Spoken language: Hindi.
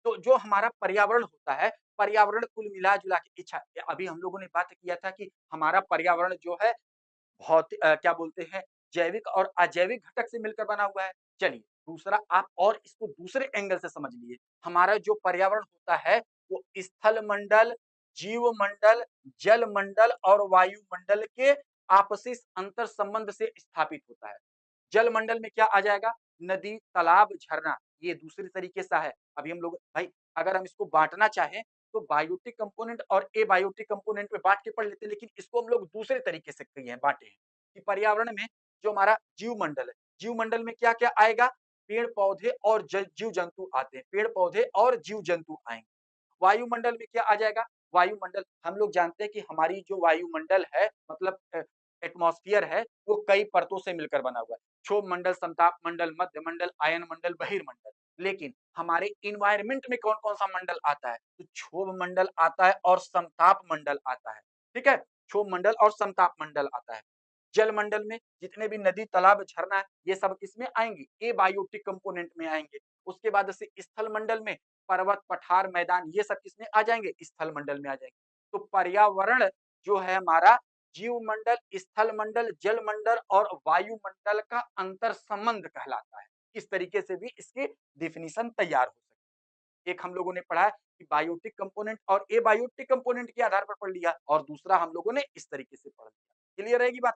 तो जो हमारा पर्यावरण होता है, पर्यावरण कुल मिला-जुला के इच्छा अभी हम लोगों ने बात किया था कि हमारा पर्यावरण जो है क्या बोलते हैं, जैविक और अजैविक घटक से मिलकर बना हुआ है। चलिए, दूसरा आप और इसको दूसरे एंगल से समझ लीजिए। हमारा जो पर्यावरण होता है, वो स्थल मंडल, जीव मंडल, जल मंडल और वायुमंडल के आपसी अंतर संबंध से स्थापित होता है। जल मंडल में क्या आ जाएगा? नदी, तालाब, झरना, ये दूसरे तरीके से है। अभी हम लोग भाई अगर हम इसको बाँटना चाहें, तो बायोटिक कंपोनेंट और एबायोटिक कंपोनेंट में बाँट के पढ़ लेते हैं, लेकिन इसको हम लोग दूसरे तरीके से किए हैं, बाँटे हैं, कि पर्यावरण में जो हमारा जीव मंडल है, जीव मंडल में क्या-क्या आएगा? पेड़-पौधे और ज जीव-जंतु आते हैं, पेड़-पौधे और जीव-जंतु आएँगे। वायुमंडल में क्या आ जाएगा? वायुमंडल हम लोग जानते हैं कि हमारी जो वायुमंडल है मतलब एटमॉस्फियर है, वो कई परतों से मिलकर बना हुआ है। क्षोभ मंडल, संताप मंडल, मध्य मंडल, आयन मंडल, बहिर्मंडल। लेकिन हमारे एनवायरनमेंट में कौन-कौन सा मंडल आता है? तो क्षोभ मंडल आता है और संताप मंडल आता है। ठीक है? क्षोभ मंडल और संताप मंडल आता है। जल मंडल में जितने भी नदी, तालाब, झरना है, ये सब किसमें आएँगे? एबायोटिक कंपोनेंट में आएँगे। उसके बाद से स्थल मंडल में पर्वत, पठार, मैदान ये सब किसमें आ जाएँगे? स्थल मंडल में आ जाएँगे। तो पर्यावरण जो है हमारा जीव मंडल, स्थल मंडल, जल मंडल और वायुमंडल का अंतर संबंध कहलाता है। इस तरीके से भी इसकी डेफिनिशन तैयार हो सकती है। एक हम लोगों ने पढ़ा है कि बायोटिक कंपोनेंट और एबायोटिक कंपोनेंट के आधार पर पढ़ लिया और दूसरा हम लोगों ने इस तरीके से पढ़ लिया। क्लियर रहेगी बात?